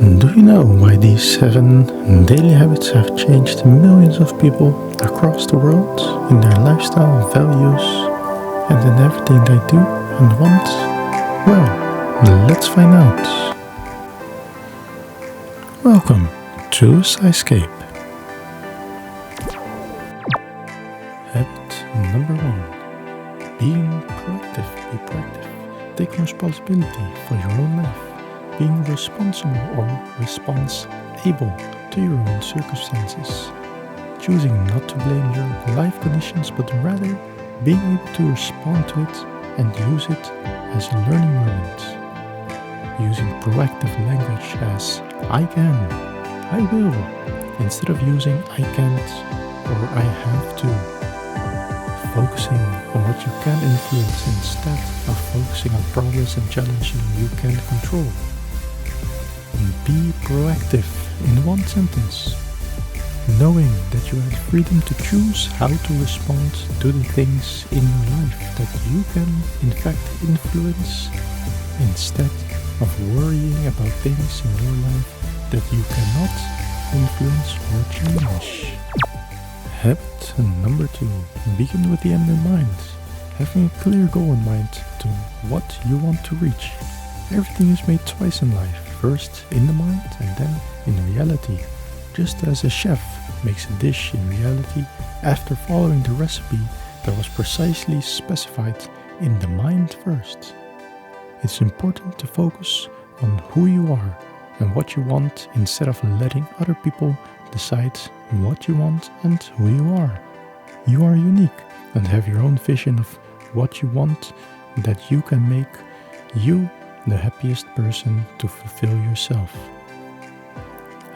Do you know why these 7 daily habits have changed millions of people across the world in their lifestyle, values, and in everything they do and want? Well, let's find out. Welcome to Skyscape. Habit number 1. Being proactive. Be proactive. Take responsibility for your own life. Being responsible or response-able to your own circumstances. Choosing not to blame your life conditions, but rather being able to respond to it and use it as a learning moment. Using proactive language as I can, I will, instead of using I can't or I have to. Focusing on what you can influence instead of focusing on problems and challenges you can control. Be proactive in one sentence, knowing that you have freedom to choose how to respond to the things in your life that you can in fact influence instead of worrying about things in your life that you cannot influence or change. Habit number 2. Begin with the end in mind. Having a clear goal in mind to what you want to reach. Everything is made twice in life. First in the mind and then in reality. Just as a chef makes a dish in reality after following the recipe that was precisely specified in the mind first. It's important to focus on who you are and what you want instead of letting other people decide what you want and who you are. You are unique and have your own vision of what you want that you can make you the happiest person to fulfill yourself.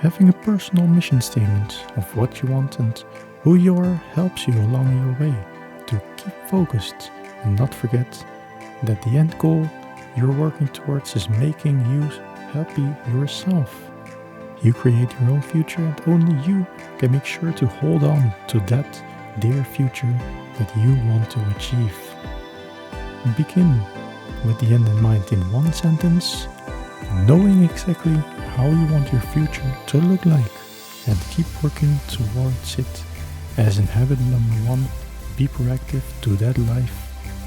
Having a personal mission statement of what you want and who you are helps you along your way to keep focused and not forget that the end goal you're working towards is making you happy yourself. You create your own future and only you can make sure to hold on to that dear future that you want to achieve. Begin with the end in mind in one sentence, knowing exactly how you want your future to look like and keep working towards it as in habit number 1, be proactive to that life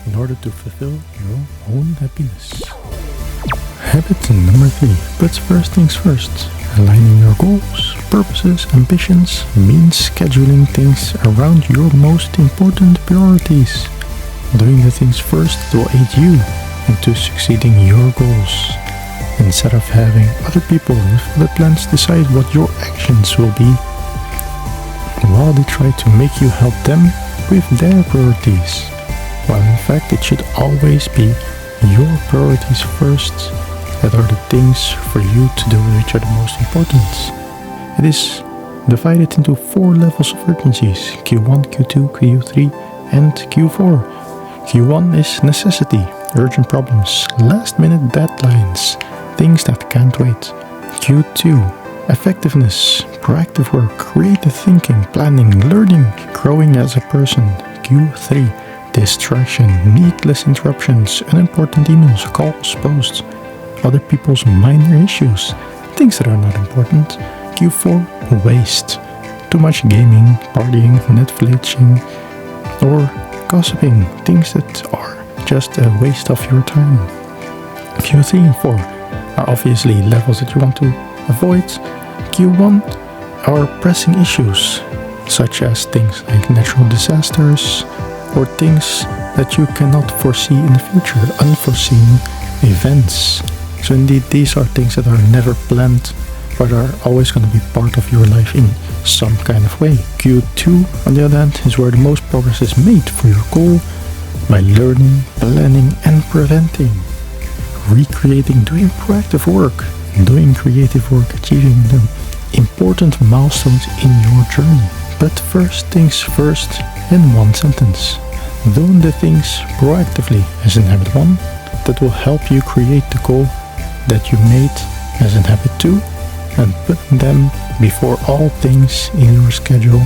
in order to fulfill your own happiness. Habit number 3, but first things first. Aligning your goals, purposes, ambitions means scheduling things around your most important priorities. Doing the things first will aid you into succeeding your goals, instead of having other people with other plans decide what your actions will be, while they try to make you help them with their priorities, while in fact it should always be your priorities first that are the things for you to do which are the most important. It is divided into 4 levels of urgencies: Q1, Q2, Q3 and Q4. Q1 is necessity, urgent problems, last minute deadlines, things that can't wait. Q2, effectiveness, proactive work, creative thinking, planning, learning, growing as a person. Q3, distraction, needless interruptions, unimportant emails, calls, posts, other people's minor issues, things that are not important. Q4, waste, too much gaming, partying, Netflixing, or gossiping, things that are just a waste of your time. Q3 and 4 are obviously levels that you want to avoid. Q1 are pressing issues, such as things like natural disasters or things that you cannot foresee in the future, unforeseen events. So indeed, these are things that are never planned, but are always going to be part of your life in some kind of way. Q2, on the other hand, is where the most progress is made for your goal by learning, planning and preventing, recreating, doing proactive work, doing creative work, achieving the important milestones in your journey. But first things first in one sentence. Doing the things proactively as in habit 1, that will help you create the goal that you made as in habit 2, and putting them before all things in your schedule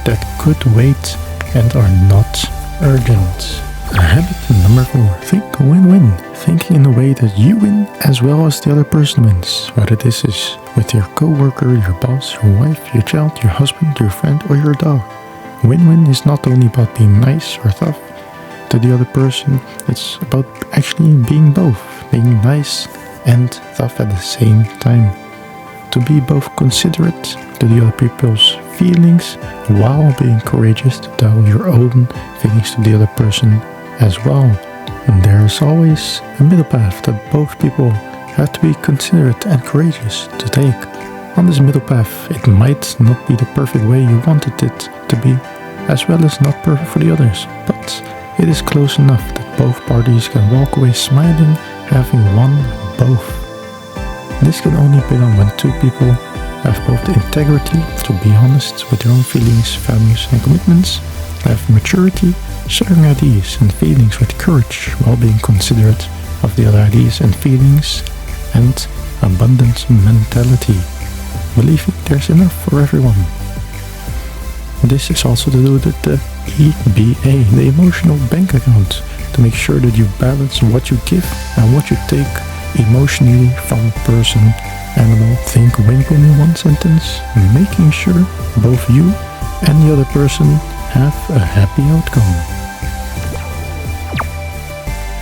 that could wait and are not urgent. Habit number 4. Think win-win. Thinking in a way that you win as well as the other person wins. Whether this is with your coworker, your boss, your wife, your child, your husband, your friend, or your dog. Win-win is not only about being nice or tough to the other person, it's about actually being both, being nice and tough at the same time. To be both considerate to the other people's feelings while being courageous to tell your own feelings to the other person as well. And there's always a middle path that both people have to be considerate and courageous to take. On this middle path, it might not be the perfect way you wanted it to be, as well as not perfect for the others, but it is close enough that both parties can walk away smiling, having won both. This can only be done when two people have both the integrity to be honest with their own feelings, values and commitments, have maturity, sharing ideas and feelings with courage while being considerate of the other ideas and feelings, and abundance mentality, believing there's enough for everyone. This is also to do with the EBA, the emotional bank account, to make sure that you balance what you give and what you take emotionally from a person, animal. Think win-win in one sentence, making sure both you and the other person have a happy outcome.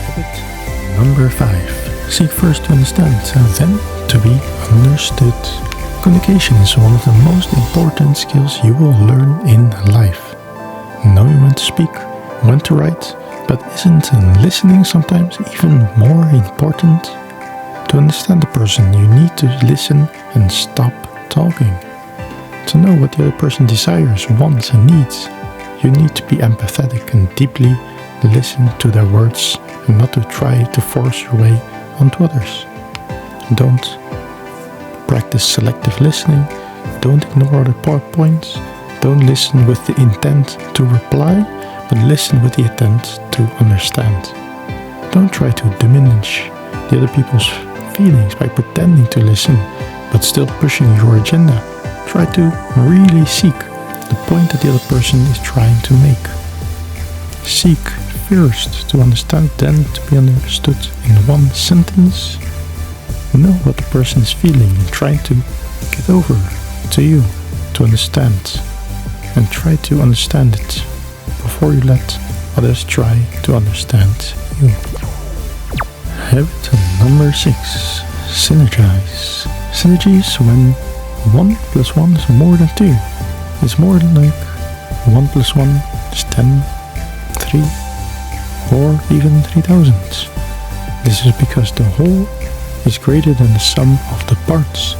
Habit number 5. Seek first to understand, then to be understood. Communication is one of the most important skills you will learn in life. Knowing when to speak, when to write, but isn't listening sometimes even more important? To understand the person, you need to listen and stop talking. To know what the other person desires, wants and needs, you need to be empathetic and deeply listen to their words and not to try to force your way onto others. Don't practice selective listening, don't ignore other points, don't listen with the intent to reply, but listen with the intent to understand. Don't try to diminish the other people's feelings by pretending to listen, but still pushing your agenda. Try to really seek the point that the other person is trying to make. Seek first to understand, then to be understood in one sentence. Know what the person is feeling and try to get over to you to understand, and try to understand it before you let others try to understand you. Habit number 6. Synergize. Synergies when 1 plus 1 is more than 2. It's more than like 1 plus 1 is 10, 3, or even 3000. This is because the whole is greater than the sum of the parts.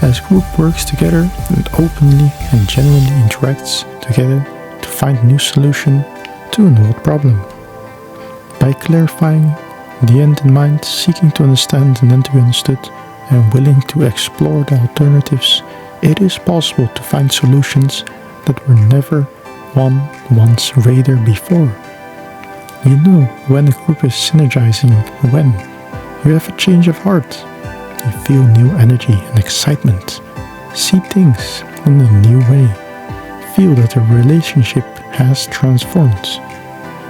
As group works together and openly and genuinely interacts together to find new solution to an old problem. By clarifying the end in mind, seeking to understand and then to be understood, and willing to explore the alternatives, it is possible to find solutions that were never once radar before. You know when a group is synergizing, when you have a change of heart, you feel new energy and excitement, see things in a new way, feel that the relationship has transformed,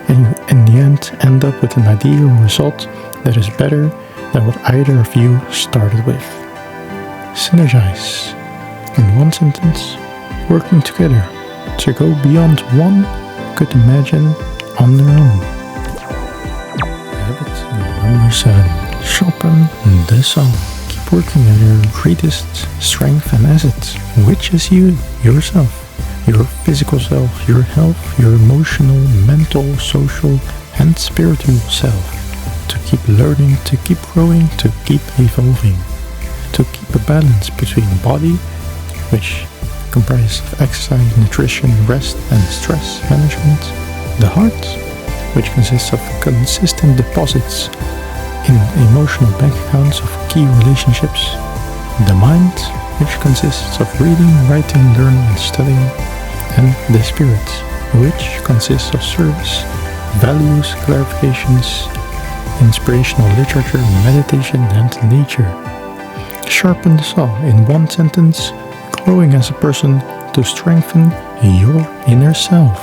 and you in the end up with an ideal result that is better than what either of you started with. Synergize. In one sentence, working together to go beyond one could imagine on their own. Habit number 7. Sharpen the saw. Keep working on your greatest strength and asset, which is you, yourself. Your physical self, your health, your emotional, mental, social and spiritual self. To keep learning, to keep growing, to keep evolving. To keep a balance between body, which comprises of exercise, nutrition, rest and stress management. The heart, which consists of consistent deposits in emotional bank accounts of key relationships. The mind, which consists of reading, writing, learning and studying. And the spirit, which consists of service, values, clarifications, inspirational literature, meditation and nature. Sharpen the saw in one sentence, growing as a person to strengthen your inner self.